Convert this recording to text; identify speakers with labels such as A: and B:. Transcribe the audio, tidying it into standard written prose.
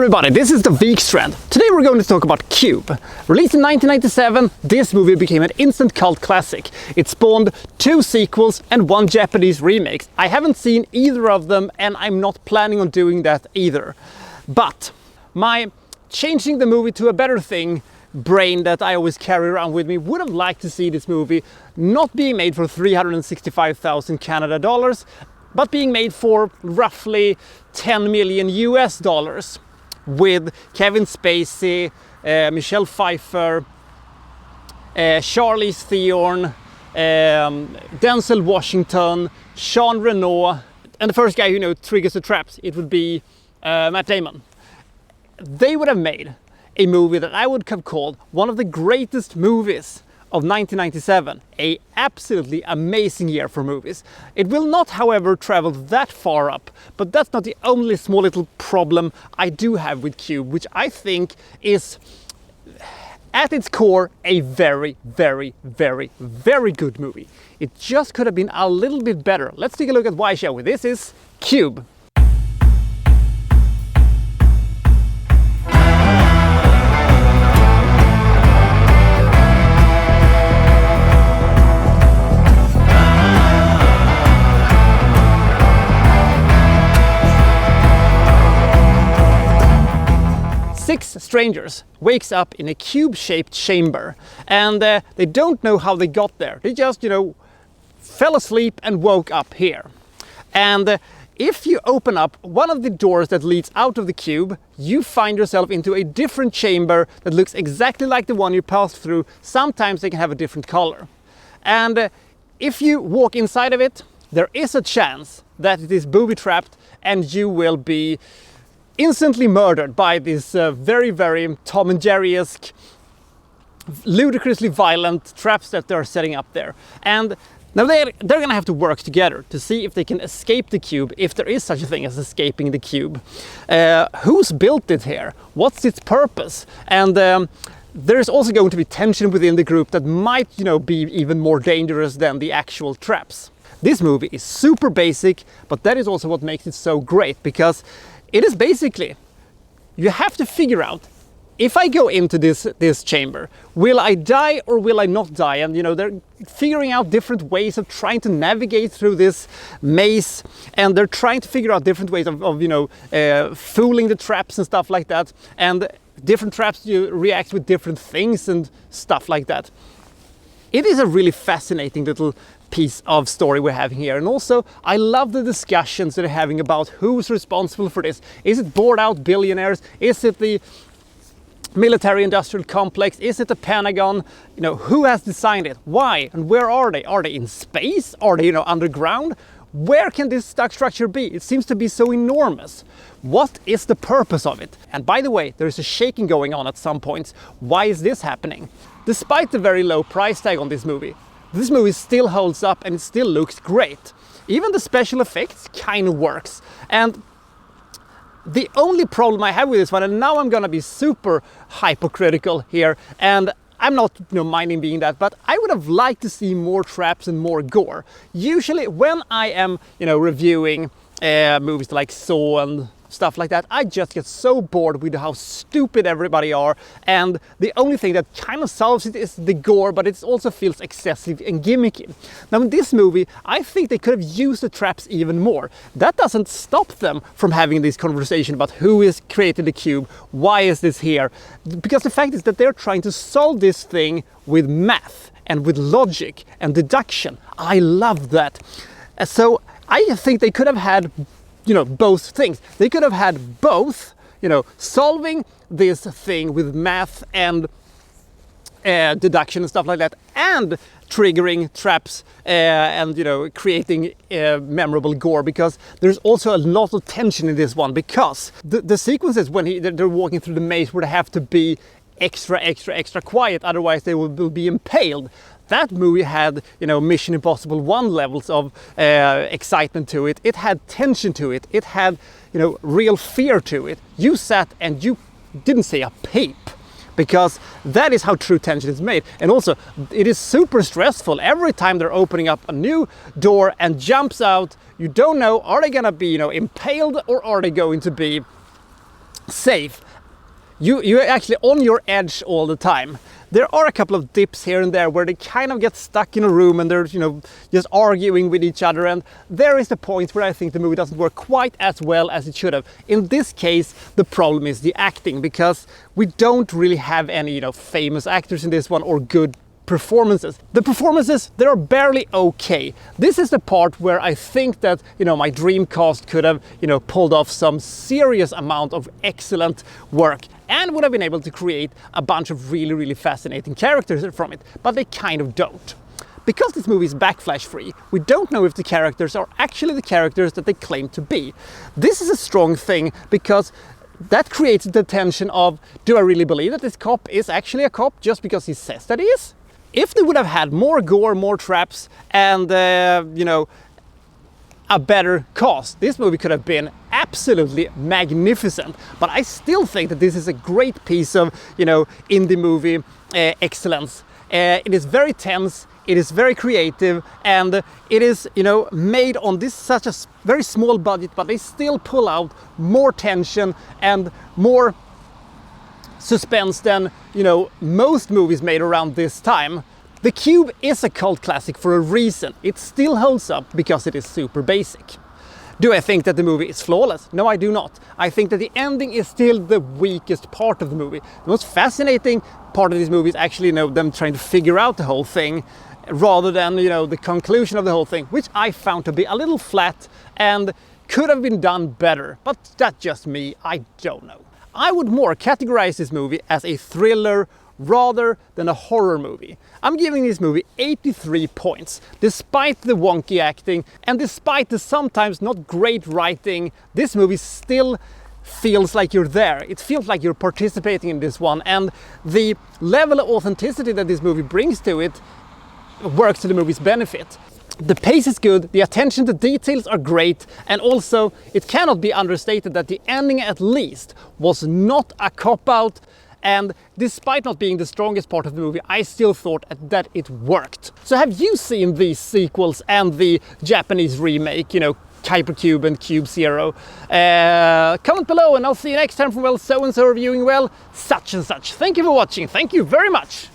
A: everybody, this is the Vikstrand. Today we're going to talk about Cube. Released in 1997, this movie became an instant cult classic. It spawned 2 sequels and 1 Japanese remake. I haven't seen either of them and I'm not planning on doing that either. But my changing the movie to a better thing brain that I always carry around with me would have liked to see this movie not being made for 365,000 Canada dollars, but being made for roughly 10 million US dollars, with Kevin Spacey, Michelle Pfeiffer, Charlize Theron, Denzel Washington, Sean Reno, and the first guy who triggers the traps, it would be Matt Damon. They would have made a movie that I would have called one of the greatest movies of 1997, a absolutely amazing year for movies. It will not, however, travel that far up, but that's not the only small little problem I do have with Cube, which I think is, at its core, a very, very, very, very good movie. It just could have been a little bit better. Let's take a look at why, shall we? This is Cube. Six strangers wakes up in a cube-shaped chamber, and they don't know how they got there. They just, fell asleep and woke up here. And if you open up one of the doors that leads out of the cube, you find yourself into a different chamber that looks exactly like the one you passed through. Sometimes they can have a different color. And if you walk inside of it, there is a chance that it is booby-trapped and you will be instantly murdered by this very, very Tom and Jerry-esque, ludicrously violent traps that they're setting up there. And now they're gonna have to work together to see if they can escape the cube, if there is such a thing as escaping the cube. Who's built it here? What's its purpose? And there's also going to be tension within the group that might, be even more dangerous than the actual traps. This movie is super basic, but that is also what makes it so great, because it is basically, you have to figure out, if I go into this chamber, will I die or will I not die? And they're figuring out different ways of trying to navigate through this maze, and they're trying to figure out different ways of fooling the traps and stuff like that. And different traps, you react with different things and stuff like that. It is a really fascinating little piece of story we're having here, and also I love the discussions that they're having about who's responsible for this. Is it bored out billionaires? Is it the military industrial complex? Is it the Pentagon? Who has designed it? Why? And where are they? Are they in space? Are they underground? Where can this structure be? It seems to be so enormous. What is the purpose of it? And by the way, there's a shaking going on at some points. Why is this happening? Despite the very low price tag on this movie still holds up and it still looks great. Even the special effects kind of works. And the only problem I have with this one, and now I'm gonna be super hypocritical here, and I'm not minding being that, but I would have liked to see more traps and more gore. Usually when I am reviewing movies like Saw and stuff like that, I just get so bored with how stupid everybody are, and the only thing that kind of solves it is the gore, but it also feels excessive and gimmicky. Now in this movie, I think they could have used the traps even more. That doesn't stop them from having this conversation about who is creating the cube, why is this here, because the fact is that they're trying to solve this thing with math and with logic and deduction. I love that. So I think they could have had both things. They could have had both, solving this thing with math and deduction and stuff like that, and triggering traps and creating memorable gore, because there's also a lot of tension in this one, because the sequences when they're walking through the maze would have to be extra quiet, otherwise they will be impaled. That movie had, Mission Impossible 1 levels of excitement to it. It had tension to it. It had, real fear to it. You sat and you didn't say a peep, because that is how true tension is made. And also, it is super stressful. Every time they're opening up a new door and jumps out, you don't know, are they gonna be, impaled, or are they going to be safe. You're actually on your edge all the time. There are a couple of dips here and there where they kind of get stuck in a room and they're, just arguing with each other. And there is the point where I think the movie doesn't work quite as well as it should have. In this case, the problem is the acting, because we don't really have any, famous actors in this one or good performances. The performances, they are barely okay. This is the part where I think that, my dream cast could have, pulled off some serious amount of excellent work and would have been able to create a bunch of really, really fascinating characters from it, but they kind of don't. Because this movie is backflash free, we don't know if the characters are actually the characters that they claim to be. This is a strong thing because that creates the tension of, do I really believe that this cop is actually a cop just because he says that he is? If they would have had more gore, more traps, and, a better cast, this movie could have been absolutely magnificent. But I still think that this is a great piece of, indie movie excellence. It is very tense, it is very creative, and it is, made on such a very small budget, but they still pull out more tension and more suspense than, most movies made around this time. The Cube is a cult classic for a reason. It still holds up because it is super basic. Do I think that the movie is flawless? No, I do not. I think that the ending is still the weakest part of the movie. The most fascinating part of this movie is actually, them trying to figure out the whole thing, rather than, the conclusion of the whole thing, which I found to be a little flat and could have been done better. But that's just me, I don't know. I would more categorize this movie as a thriller rather than a horror movie. I'm giving this movie 83 points. Despite the wonky acting and despite the sometimes not great writing, this movie still feels like you're there. It feels like you're participating in this one, and the level of authenticity that this movie brings to it works to the movie's benefit. The pace is good, the attention to details are great, and also it cannot be understated that the ending at least was not a cop-out. And despite not being the strongest part of the movie, I still thought that it worked. So have you seen these sequels and the Japanese remake, Hypercube and Cube Zero? Comment below and I'll see you next time from, well, so-and-so reviewing, well, such and such. Thank you for watching. Thank you very much.